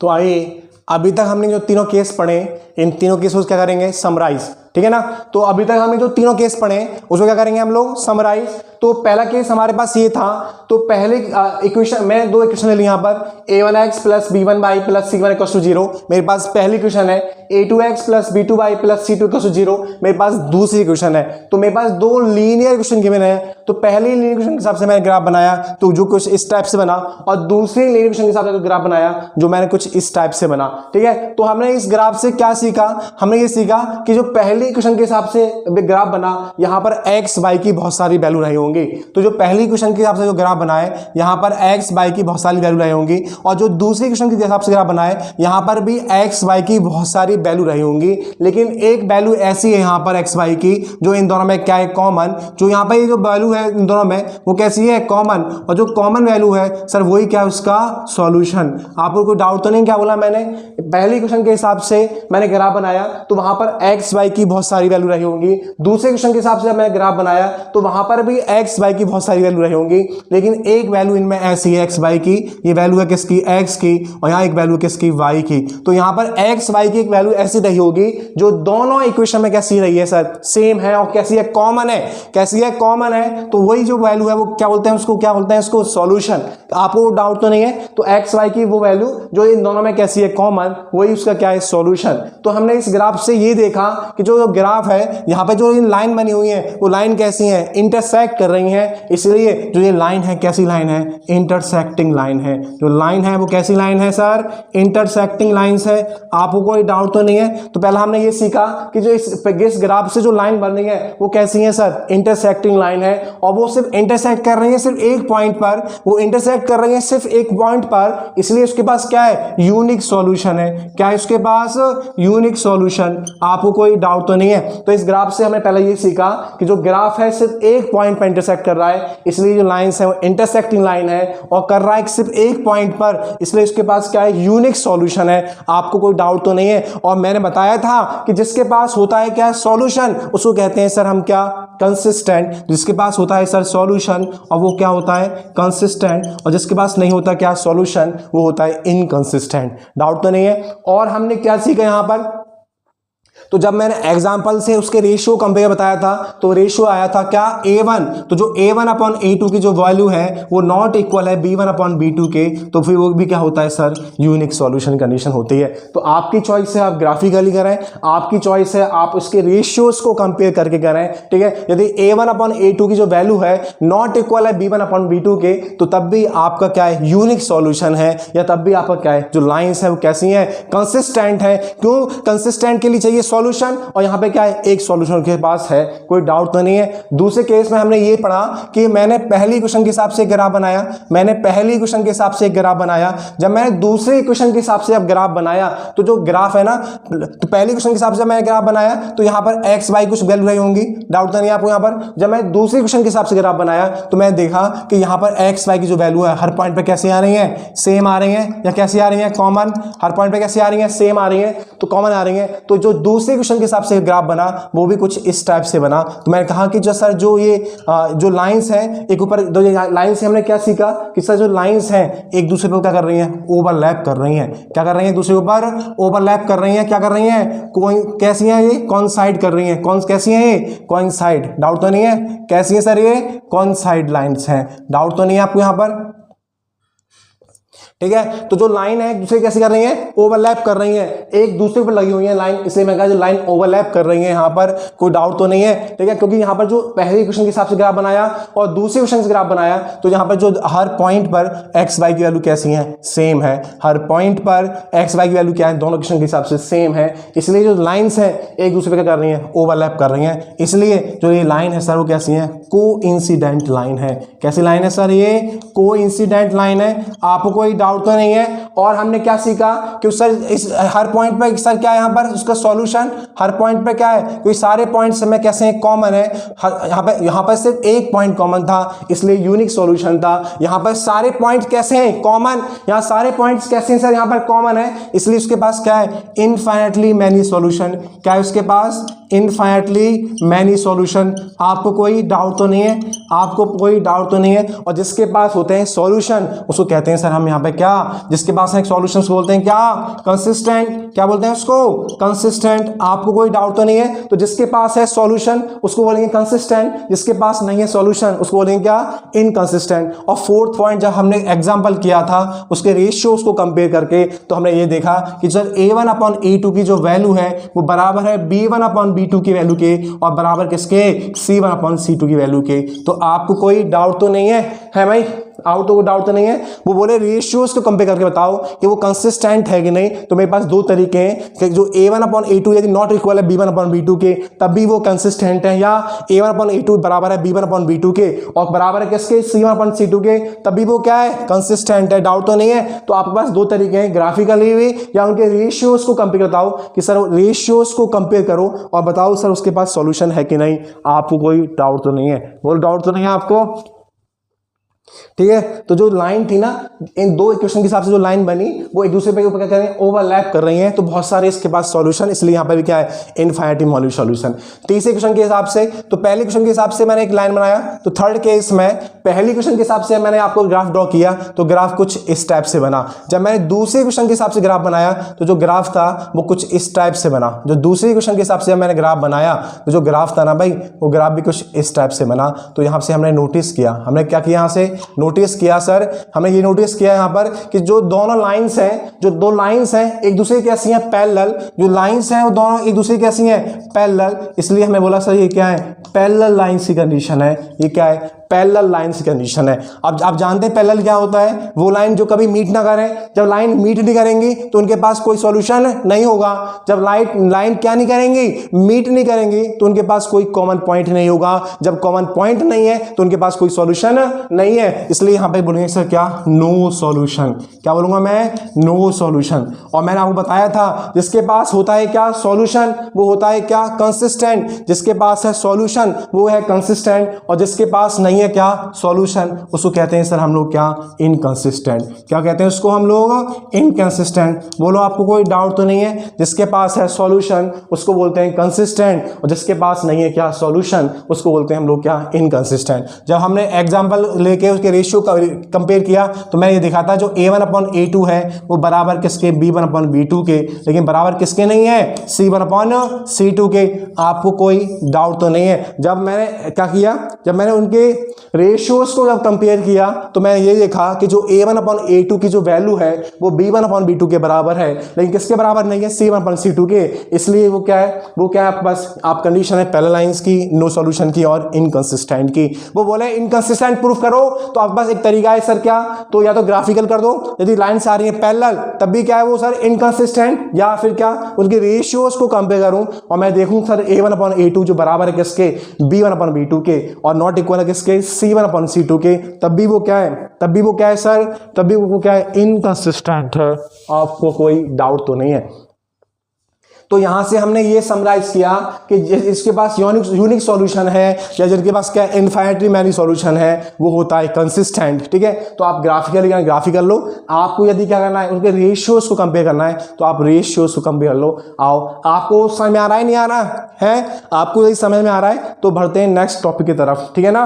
तो आइए अभी तक हमने जो तीनों केस पढ़े इन तीनों केस को क्या करेंगे समराइज, ठीक है ना। तो अभी तक हमने जो तीनों केस पढ़े उसको क्या करेंगे हम लोग समराइज। तो पहला केस हमारे पास ये था, तो पहले इक्वेशन मैं दो इक्वेशन ले ली यहाँ पर a1x plus b1y plus c1 equal to 0, मेरे पास पहली इक्वेशन है a2x plus b2y plus c2 equal to 0, मेरे पास दूसरी इक्वेशन है। तो मेरे पास दो लीनियर इक्वेशन गिवन है, तो पहली लीनियर इक्वेशन के हिसाब से मैंने ग्राफ बनाया तो जो कुछ इस टाइप से बना, और दूसरी लीनियर इक्वेशन के हिसाब से ग्राफ बनाया जो मैंने कुछ इस टाइप से बना, ठीक है। तो हमने इस ग्राफ से क्या सीखा, हमने ये सीखा कि जो पहली इक्वेशन के हिसाब से ग्राफ बना यहाँ पर x y की बहुत सारी वैल्यू रही होंगी। तो जो पहली इक्वेशन के हिसाब से जो ग्राफ बनाए यहाँ पर x y की बहुत सारी वैल्यू रही होंगी, और जो दूसरी इक्वेशन के हिसाब से ग्राफ बनाए यहाँ पर भी x y की बहुत सारी वैल्यू रही होंगी, लेकिन एक वैल्यू ऐसी है यहाँ पर x y की जो इन दोनों में क्या है कॉमन, जो यहाँ पर ये जो वैल्यू है इन दोनों में वो कैसी है कॉमन, और जो कॉमन वैल्यू है सर वही क्या है उसका सॉल्यूशन। आपको कोई डाउट तो नहीं, क्या बोला मैंने, पहली इक्वेशन के हिसाब से मैंने ग्राफ बनाया तो वहां पर x y की बहुत सारी वैल्यू रही होंगी, दूसरे इक्वेशन के हिसाब से मैंने ग्राफ बनाया तो वहां पर भी x y की बहुत सारी वैल्यू रही होंगी, लेकिन एक वैल्यू इनमें ऐसी है x y की, ये वैल्यू है किसकी x की, और यहाँ एक वैल्यू किसकी y की। तो यहाँ पर x y की एक वैल्यू ऐसी रही होगी जो दोनों इक्वेशन में कैसी रही है सर सेम है, और कैसी है कॉमन है, कैसी है कॉमन है। तो वही जो वैल्यू है वो क्या बोलते हैं उसको, क्या बोलते हैं इसको सॉल्यूशन। आपको डाउट तो नहीं है, तो x y की वो वैल्यू जो इन दोनों में कैसी है कॉमन, वही उसका क्या है सॉल्यूशन। तो हमने इस ग्राफ से ये देखा कि जो ग्राफ है यहाँ पे जो इन लाइन बनी हुई है वो लाइन कैसी है इंटरसेक्ट कर रही है, इसलिए जो ये लाइन है कैसी लाइन है इंटरसेक्टिंग लाइन है। जो लाइन है वो कैसी लाइन है सर इंटरसेक्टिंग लाइंस है। आपको कोई डाउट तो नहीं है। तो पहला हमने ये सीखा कि जो इस ग्राफ से जो लाइन बन रही है वो कैसी है सर इंटरसेक्टिंग लाइन है, और वो सिर्फ इंटरसेक्ट कर रही है सिर्फ एक पॉइंट पर, वो इंटरसेक्ट कर रही है सिर्फ एक पॉइंट पर, इसलिए उसके पास क्या है यूनिक सॉल्यूशन है। क्या है उसके पास यूनिक सॉल्यूशन। आपको कोई डाउट तो नहीं है। तो इस ग्राफ से हमने पहले ये सीखा कि जो ग्राफ है सिर्फ एक पॉइंट पर इंटरसेक्ट कर रहा है, इसलिए जो लाइंस है वो इंटरसेक्टिंग लाइन है, और कर रहा है सिर्फ एक पॉइंट पर, इसलिए उसके पास क्या है यूनिक सॉल्यूशन है। आपको कोई डाउट तो नहीं है। और मैंने बताया था कि जिसके पास होता है क्या सॉल्यूशन उसको कहते हैं सर हम क्या कंसिस्टेंट। जिसके पास होता है सर सॉल्यूशन और वो क्या होता है कंसिस्टेंट, और जिसके पास नहीं होता क्या सॉल्यूशन वो होता है इनकंसिस्टेंट। डाउट तो नहीं है। और हमने क्या सीखा यहाँ पर, तो जब मैंने एग्जाम्पल से उसके रेशियो कंपेयर बताया था तो रेशियो आया था क्या a1, तो जो a1 अपॉन a2 की जो वैल्यू है वो नॉट इक्वल है b1 अपॉन b2 के, तो फिर वो भी क्या होता है सर यूनिक सॉल्यूशन कंडीशन होती है। तो आपकी चॉइस है आप ग्राफिकली करें, आपकी चॉइस है आप उसके रेशियोज को कंपेयर करके करें, ठीक है। यदि a1 अपॉन a2 की जो वैल्यू है नॉट इक्वल है b1 अपॉन b2 के, तो तब भी आपका क्या है यूनिक सॉल्यूशन है, या तब भी आपका क्या है जो लाइंस है वो कैसी है कंसिस्टेंट है। क्यों कंसिस्टेंट के लिए चाहिए सॉल्यूशन, और यहां पे क्या है एक सॉल्यूशन के पास है, कोई डाउट तो नहीं है। दूसरे केस में हमने ये पढ़ा कि मैंने पहली इक्वेशन के हिसाब से ग्राफ बनाया, मैंने पहली इक्वेशन के हिसाब से ग्राफ बनाया, जब मैंने दूसरे इक्वेशन के हिसाब से अब ग्राफ बनाया तो जो ग्राफ है ना, तो पहली इक्वेशन के हिसाब से मैंने ग्राफ बनाया तो यहां पर एक्स वाई कुछ वैल्यू रही होंगी, डाउट तो नहीं आपको। यहां पर जब मैं दूसरी इक्वेशन के हिसाब से ग्राफ बनाया तो मैंने देखा कि यहां पर एक्स वाई की जो वैल्यू है हर पॉइंट पे कैसे आ रही है सेम आ रही है, या कैसे आ रही है कॉमन, हर पॉइंट पे कैसे आ रही है सेम आ रही है, तो कॉमन आ रही है। तो जो दूसरे इक्वेशन के हिसाब से ग्राफ बना वो भी कुछ इस टाइप से बना। तो मैंने कहा कि जो सर जो ये जो लाइंस हैं एक ऊपर दो लाइंस से हमने क्या सीखा कि सर जो लाइंस हैं एक दूसरे पर क्या कर रही हैं ओवरलैप कर रही हैं, क्या कर रही हैं दूसरे के ऊपर ओवरलैप कर रही हैं, क्या कर रही हैं कैसी हैं ये कॉइंसाइड कर रही हैं, कौन कैसी हैं ये कॉइंसाइड, डाउट तो नहीं है। कैसी है सर ये कॉइंसाइड लाइंस हैं, डाउट तो नहीं है आपको यहाँ पर, ठीक है। तो जो लाइन है दूसरे कैसे कर रही है ओवरलैप कर रही है, एक दूसरे पर लगी हुई है लाइन, इसलिए मैं कहा जो लाइन ओवरलैप कर रही है यहाँ पर, कोई डाउट तो नहीं है, ठीक है। क्योंकि यहाँ पर जो पहले क्वेश्चन के हिसाब से ग्राफ बनाया और दूसरे क्वेश्चन से ग्राफ बनाया तो यहाँ पर जो हर पॉइंट पर एक्स वाई की वैल्यू कैसी है सेम है, हर पॉइंट पर एक्स वाई की वैल्यू क्या है दोनों क्वेश्चन के हिसाब से सेम है, इसलिए जो लाइन्स है एक दूसरे पर क्या कर रही है ओवरलैप कर रही है, इसलिए जो ये लाइन है सर वो कैसी है कोइंसिडेंट लाइन है। कैसी लाइन है सर ये कोइंसिडेंट लाइन है, आपको कोई डाउट तो नहीं है। और हमने क्या सीखा कि सर इस हर पॉइंट पे सर क्या है यहाँ पर उसका सॉल्यूशन, हर पॉइंट पे क्या है कोई सारे पॉइंट्स में कैसे हैं कॉमन है, यहाँ पर सिर्फ एक पॉइंट कॉमन था इसलिए यूनिक सॉल्यूशन था। यहाँ पर सारे पॉइंट कैसे हैं कॉमन, यहाँ सारे पॉइंट्स कैसे हैं सर यहाँ पर कॉमन है, इसलिए उसके पास क्या है इनफाइनाइटली मैनी सॉल्यूशन, क्या है उसके पास इनफाइनाइटली मैनी सॉल्यूशन। आपको कोई डाउट तो नहीं है, आपको कोई डाउट तो नहीं है। और जिसके पास होते हैं सॉल्यूशन उसको कहते हैं सर हम यहाँ पे क्या, जिसके पास है सॉल्यूशन बोलते हैं क्या, कंसिस्टेंट। क्या बोलते हैं उसको, कंसिस्टेंट। आपको कोई डाउट तो नहीं है, तो जिसके पास है सॉल्यूशन उसको बोलेंगे कंसिस्टेंट, जिसके पास नहीं है सॉल्यूशन उसको बोलेंगे क्या, इनकंसिस्टेंट। और फोर्थ पॉइंट जब हमने एग्जांपल किया था उसके रेशियोज को कंपेयर करके, तो हमने ये देखा कि सर a1 अपॉन a2 की जो वैल्यू है वो बराबर है b1 अपॉन b2 की वैल्यू के, और बराबर किसके, c1 अपॉन c2 की वैल्यू के। तो आपको कोई डाउट तो नहीं है भाई, डाउट तो नहीं है। वो बोले रेशियोज को कंपेयर करके बताओ कि वो कंसिस्टेंट है कि नहीं। तो मेरे पास दो तरीके हैं कि जो a1 अपॉन a2 यदि नॉट इक्वल है b1 अपॉन b2 के तब भी वो कंसिस्टेंट है, या a1 अपॉन a2 बराबर है b1 अपॉन b2 के और बराबर है किसके, c1 अपॉन c2 के, तब भी वो क्या है, कंसिस्टेंट है। डाउट तो नहीं है। तो आपके पास दो तरीके हैं, ग्राफिकली भी या उनके रेशियोज को कंपेयर बताओ कि सर रेशियोज को कंपेयर करो और बताओ सर उसके पास सॉल्यूशन है कि नहीं। आपको कोई डाउट तो नहीं है, बोल डाउट तो नहीं है आपको, ठीक है। तो जो लाइन थी ना, इन दो इक्वेशन के हिसाब से जो लाइन बनी वो एक दूसरे पे ऊपर क्या कर रहे हैं, ओवरलैप कर रही हैं। तो बहुत सारे इसके पास सॉल्यूशन, इसलिए यहां पर भी क्या है, इनफाइनाइट सॉल्यूशन। तीसरे क्वेश्चन के हिसाब से, तो पहले क्वेश्चन के हिसाब से मैंने एक लाइन बनाया, तो थर्ड केस में पहले क्वेश्चन के हिसाब से मैंने आपको ग्राफ ड्रॉ किया, तो ग्राफ कुछ इस टाइप से बना। जब मैंने दूसरे क्वेश्चन के हिसाब से ग्राफ बनाया तो जो ग्राफ था वो कुछ इस टाइप से बना। जो दूसरे क्वेश्चन के हिसाब से मैंने ग्राफ बनाया तो जो ग्राफ था ना भाई, वो ग्राफ भी कुछ इस टाइप से बना। तो यहां से हमने नोटिस किया, हमने क्या किया, यहां से नोटिस किया सर, हमने ये नोटिस किया यहां पर कि जो दोनों लाइंस हैं, जो दो लाइंस हैं एक दूसरे की कैसी हैं, पैरेलल। जो लाइंस हैं वो दोनों एक दूसरे की कैसी हैं, पैरेलल। इसलिए हमें बोला सर ये क्या है, पैरेलल लाइंस की कंडीशन है। ये क्या है, पैरेलल लाइंस की कंडीशन है। अब आप जानते हैं पैरेलल क्या होता है, वो लाइन जो कभी मीट ना करें। जब लाइन मीट नहीं करेंगी तो उनके पास कोई सॉल्यूशन नहीं होगा। जब लाइन क्या नहीं करेंगी, मीट नहीं करेंगी, तो उनके पास कोई कॉमन पॉइंट नहीं होगा। जब कॉमन पॉइंट नहीं है तो उनके पास कोई सॉल्यूशन नहीं है। इसलिए यहां पे बोलेंगे सर क्या, नो सॉल्यूशन। क्या बोलूंगा मैं, नो सॉल्यूशन। और मैंने आपको बताया था जिसके पास होता है क्या, सॉल्यूशन, वो होता है क्या, कंसिस्टेंट। जिसके पास है सॉल्यूशन वो है कंसिस्टेंट, और जिसके पास नहीं है क्या, सॉल्यूशन, उसको कहते हैं सर हम लोग क्या, इनकंसिस्टेंट। क्या कहते हैं उसको हम लोग, इनकंसिस्टेंट। बोलो आपको कोई डाउट तो नहीं है। जिसके पास है सॉल्यूशन उसको बोलते हैं कंसिस्टेंट, और जिसके पास नहीं है क्या, सॉल्यूशन, उसको बोलते हैं हम लोग क्या, इनकंसिस्टेंट। जब हमने एग्जांपल लेके उसके रेशियो का कंपेयर किया तो मैं ये दिखा था जो a1 अपॉन a2 है वो बराबर किसके, b1 अपॉन b2 के, लेकिन बराबर किसके नहीं है, c1 अपॉन c2 के। आपको कोई डाउट तो नहीं है। जब मैंने क्या किया, जब मैंने उनके रेशियोज को जब कंपेयर किया तो मैंने ये देखा कि जो a1 अपॉन a2 की जो वैल्यू है वो b1 अपॉन b2 के बराबर है, लेकिन किसके बराबर नहीं है, c1 अपॉन c2 के। इसलिए वो क्या है, वो क्या है, बस आप कंडीशन है पैरेलल लाइंस की, नो सॉल्यूशन की और इनकंसिस्टेंट की। वो बोले इनकंसिस्टेंट प्रूफ करो, तो आपके पास एक तरीका है सर क्या, तो या तो ग्राफिकल कर दो, यदि लाइन्स आ रही है पैरेलल तब भी क्या है वो सर इनकंसिस्टेंट, या फिर क्या उनके रेशियोज को कंपेयर करूं और मैं देखूं सर a1 अपॉन a2 जो बराबर है किसके, b1 अपॉन b2 के, और नॉट इक्वल है किसके, c1 अपॉन c2 के, तब भी वो क्या है, तब भी वो क्या है सर, तब भी वो क्या है, इनकंसिस्टेंट है। आपको कोई डाउट तो नहीं है। तो यहां से हमने ये समराइज किया कि इसके पास यूनिक सॉल्यूशन है, या जिनके पास क्या इनफाइनाइटली मैनी सॉल्यूशन है वो होता है कंसिस्टेंट। ठीक है, तो आप ग्राफिकल लो। आपको यदि क्या करना है, उनके रेशियोज को कंपेयर करना है तो आप रेशियोज को कंपेयर लो। आओ, आपको समझ में आ रहा है, नहीं आ रहा है, आपको यदि समझ में आ रहा है तो बढ़ते हैं नेक्स्ट टॉपिक की तरफ। ठीक है ना।